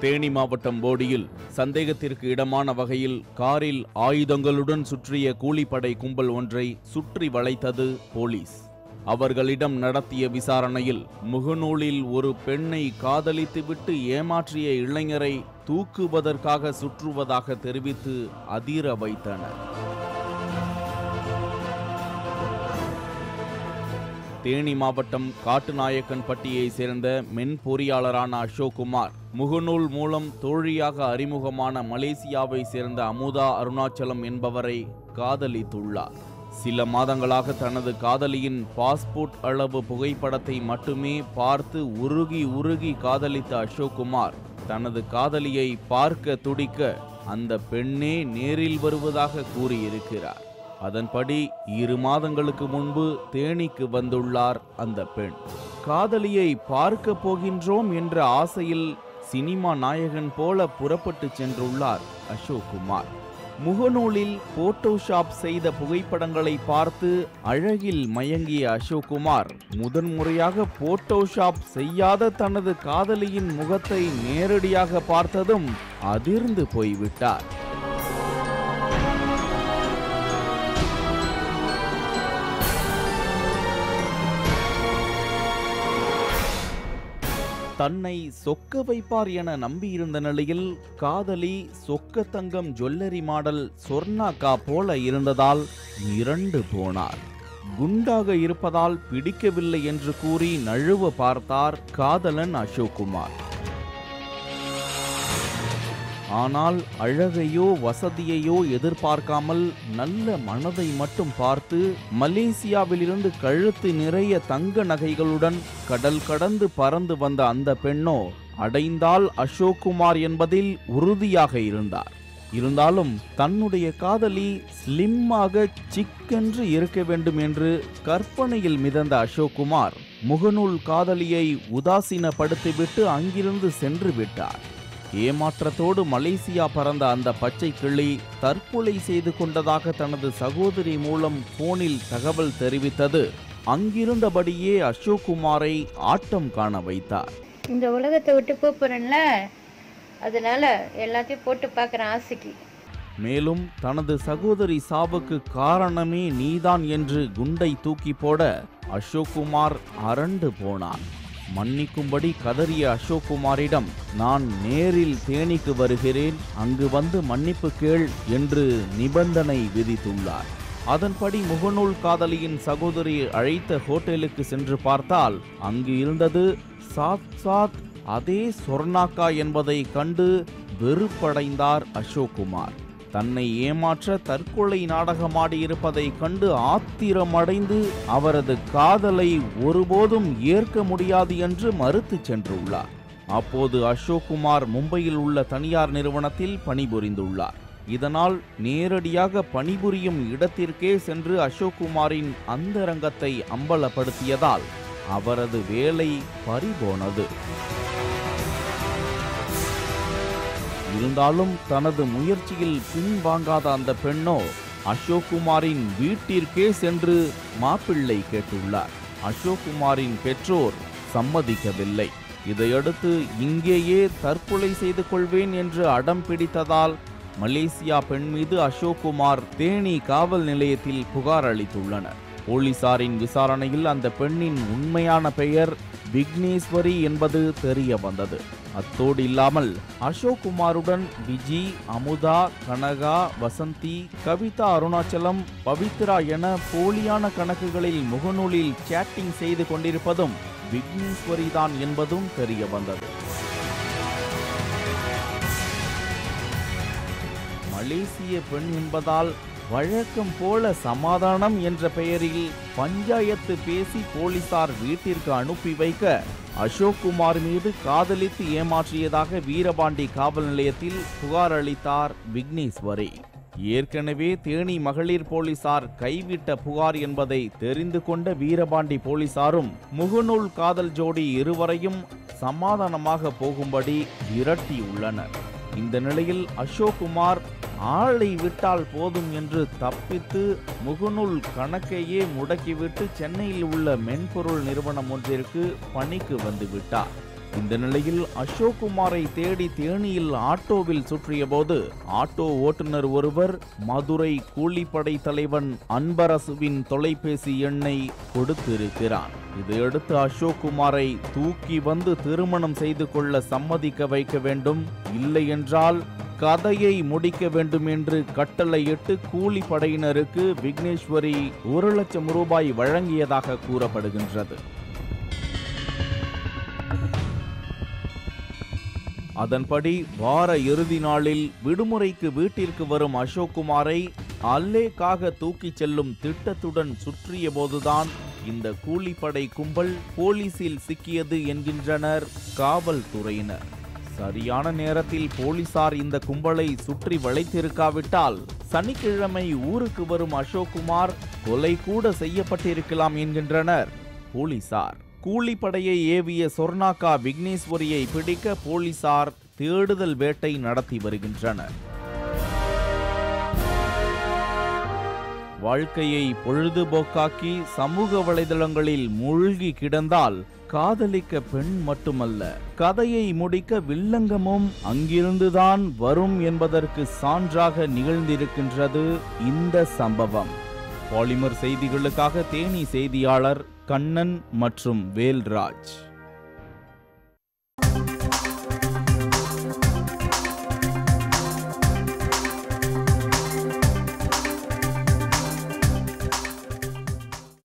தேனி மாவட்டம் போடியில் சந்தேகத்திற்கு இடமான வகையில் காரில் ஆயுதங்களுடன் சுற்றிய கூலிப்படை கும்பல் ஒன்றை சுற்றி வளைத்தது போலீஸ். அவர்களிடம் நடத்திய விசாரணையில் முகநூலில் ஒரு பெண்ணை காதலித்துவிட்டு ஏமாற்றிய இளைஞரை தூக்குவதற்காக சுற்றுவதாக தெரிவித்து அதிர வைத்தனர். தேனி மாவட்டம் காட்டுநாயக்கன்பட்டியை சேர்ந்த மென்பொறியாளரான அசோக்குமார் முகநூல் மூலம் தோழியாக அறிமுகமான மலேசியாவை சேர்ந்த அமுதா அருணாச்சலம் என்பவரை காதலித்துள்ளார். சில மாதங்களாக தனது காதலியின் பாஸ்போர்ட் அளவு புகைப்படத்தை மட்டுமே பார்த்து உருகி காதலித்த அசோக்குமார் தனது காதலியை பார்க்க துடிக்க அந்த பெண்ணே நேரில் வருவதாக கூறியிருக்கிறார். அதன்படி 2 மாதங்களுக்கு முன்பு தேனிக்கு வந்துள்ளார் அந்த பெண். காதலியை பார்க்க போகின்றோம் என்ற ஆசையில் சினிமா நாயகன் போல புறப்பட்டு சென்றுள்ளார் அசோக்குமார். முகநூலில் போட்டோஷாப் செய்த புகைப்படங்களை பார்த்து அழகில் மயங்கிய அசோக்குமார் முதன்முறையாக போட்டோஷாப் செய்யாத தனது காதலியின் முகத்தை நேரடியாக பார்த்ததும் அதிர்ந்து போய்விட்டார். தன்னை சொக்க வைப்பார் என நம்பியிருந்த நிலையில் காதலி சொக்க தங்கம் ஜுவல்லரி மாடல் சொர்ணாக்கா போல இருந்ததால் மிரண்டு போனார். குண்டாக இருப்பதால் பிடிக்கவில்லை என்று கூறி நழுவ பார்த்தார் காதலன் அசோக்குமார். ஆனால் அழகையோ வசதியையோ எதிர்பார்க்காமல் நல்ல மனதை மட்டும் பார்த்து மலேசியாவிலிருந்து கழுத்து நிறைய தங்க நகைகளுடன் கடல் கடந்து பறந்து வந்த அந்த பெண்ணோ அடைந்தால் அசோக்குமார் என்பதில் உறுதியாக இருந்தார். இருந்தாலும் தன்னுடைய காதலி ஸ்லிம்மாக சிக்கென்று இருக்க வேண்டும் என்று கற்பனையில் மிதந்த அசோக்குமார் முகநூல் காதலியை உதாசீனப்படுத்திவிட்டு அங்கிருந்து சென்று விட்டார். ஏமாற்றத்தோடு மலேசியா பறந்த அந்த பச்சை கிளி தற்கொலை செய்து கொண்டதாக தனது சகோதரி மூலம் போனில் தகவல் தெரிவித்தது அங்கிருந்தபடியே அசோக்குமாரை ஆட்டம் காண வைத்தார். இந்த உலகத்தை விட்டு போறேன்ல, அதனால எல்லாத்தையும் போட்டு பார்க்குறேன் ஆசைக்கு. மேலும் தனது சகோதரி சாவுக்கு காரணமே நீதான் என்று குண்டை தூக்கி போட அசோக்குமார் அரண்டு போனார். மன்னிக்கும்படி கதறிய அசோக்குமாரிடம் நான் நேரில் தேனிக்கு வருகிறேன், அங்கு வந்து மன்னிப்பு கேள் என்று நிபந்தனை விதித்துள்ளார். அதன்படி முகநூல் காதலியின் சகோதரி அழைத்த ஹோட்டலுக்கு சென்று பார்த்தால் அங்கு இருந்தது சாத் அதே சொர்ணாக்கா என்பதை கண்டு வெறுப்படைந்தார் அசோக்குமார். தன்னை ஏமாற்ற தற்கொலை நாடகமாடி இருப்பதை கண்டு ஆத்திரமடைந்து அவரது காதலை ஒருபோதும் ஏற்க முடியாது என்று மறுத்து சென்றுள்ளார். அப்போது அசோக்குமார் மும்பையில் உள்ள தனியார் நிறுவனத்தில் பணிபுரிந்துள்ளார். இதனால் நேரடியாக பணிபுரியும் இடத்திற்கே சென்று அசோக்குமாரின் அந்தரங்கத்தை அம்பலப்படுத்தியதால் அவரது வேலை பறிபோனது. இருந்தாலும் தனது முயற்சியில் பின்வாங்காத அந்த பெண்ணோ அசோக்குமாரின் வீட்டிற்கே சென்று மாப்பிள்ளை கேட்டுள்ளார். அசோக்குமாரின் பெற்றோர் சம்மதிக்கவில்லை. இதையடுத்து இங்கேயே தற்கொலை செய்து கொள்வேன் என்று அடம் பிடித்ததால் மலேசியா பெண் மீது அசோக்குமார் தேனி காவல் நிலையத்தில் புகார் அளித்துள்ளனர். போலீசாரின் விசாரணையில் அந்த பெண்ணின் உண்மையான பெயர் விக்னேஸ்வரி என்பது தெரிய வந்தது. அத்தோடு இல்லாமல் அசோக்குமாருடன் விஜி, அமுதா, கனகா, வசந்தி, கவிதா அருணாச்சலம், பவித்ரா என போலியான கணக்குகளில் முகநூலில் சேட்டிங் செய்து கொண்டிருப்பதும் விக்னேஸ்வரி தான் என்பதும் தெரிய வந்தது. மலேசிய பெண் என்பதால் வழக்கம் போல சமாதானம் என்ற பெயரில் பஞ்சாயத்து பேசி போலீசார் வீட்டிற்கு அனுப்பி வைக்க அசோக்குமார் மீது காதலித்து ஏமாற்றியதாக வீரபாண்டி காவல் நிலையத்தில் புகார் அளித்தார் விக்னேஸ்வரி. ஏற்கனவே தேனி மகளிர் போலீசார் கைவிட்ட புகார் என்பதை தெரிந்து கொண்ட வீரபாண்டி போலீசாரும் முகநூல் காதல் ஜோடி இருவரையும் சமாதானமாக போகும்படி விரட்டியுள்ளனர். இந்த நிலையில் அசோக்குமார் ஆளை விட்டால் போதும் என்று தப்பித்து முகநூல் கணக்கையே முடக்கிவிட்டு சென்னையில் உள்ள மென்பொருள் நிறுவனம் ஒன்றிற்கு பணிக்கு வந்துவிட்டார். இந்த நிலையில் அசோக்குமாரை தேடி தேனியில் ஆட்டோவில் சுற்றியபோது ஆட்டோ ஓட்டுநர் ஒருவர் மதுரை கூலிப்படை தலைவன் அன்பரசுவின் தொலைபேசி எண்ணை கொடுத்திருக்கிறான். இதையடுத்து அசோக்குமாரை தூக்கி வந்து திருமணம் செய்து கொள்ள சம்மதிக்க வைக்க வேண்டும், இல்லை என்றால் கதையை முடிக்க வேண்டும் என்று கட்டளையிட்டு கூலிப்படையினருக்கு விக்னேஸ்வரி 1 லட்சம் ரூபாய் வழங்கியதாக கூறப்படுகின்றது. அதன்படி வார இறுதி நாளில் விடுமுறைக்கு வீட்டிற்கு வரும் அசோக்குமாரை அல்லேக்காக தூக்கிச் செல்லும் திட்டத்துடன் சுற்றிய போதுதான் இந்த கூலிப்படை கும்பல் போலீசில் சிக்கியது என்கின்றனர் காவல்துறையினர். சரியான நேரத்தில் போலீசார் இந்த கும்பலை சுற்றி வளைத்திருக்காவிட்டால் சனிக்கிழமை ஊருக்கு வரும் அசோக்குமார் கொலை கூட செய்யப்பட்டிருக்கலாம் என்கின்றனர் போலீசார். கூலிப்படையை ஏவிய சொர்ணாக்கா விக்னேஸ்வரியை பிடிக்க போலீசார் தேடுதல் வேட்டை நடத்தி வருகின்றனர். வாழ்க்கையை பொழுதுபோக்காக்கி சமூக வலைதளங்களில் மூழ்கி கிடந்தால் காதலிக்க பெண் மட்டுமல்ல, கதையை முடிக்க வில்லங்கமும் அங்கிருந்துதான் வரும் என்பதற்கு சான்றாக நிகழ்ந்திருக்கின்றது இந்த சம்பவம். பாலிமர் செய்திகளுக்காக தேனி செய்தியாளர் கண்ணன் மற்றும் வேல்ராஜ்.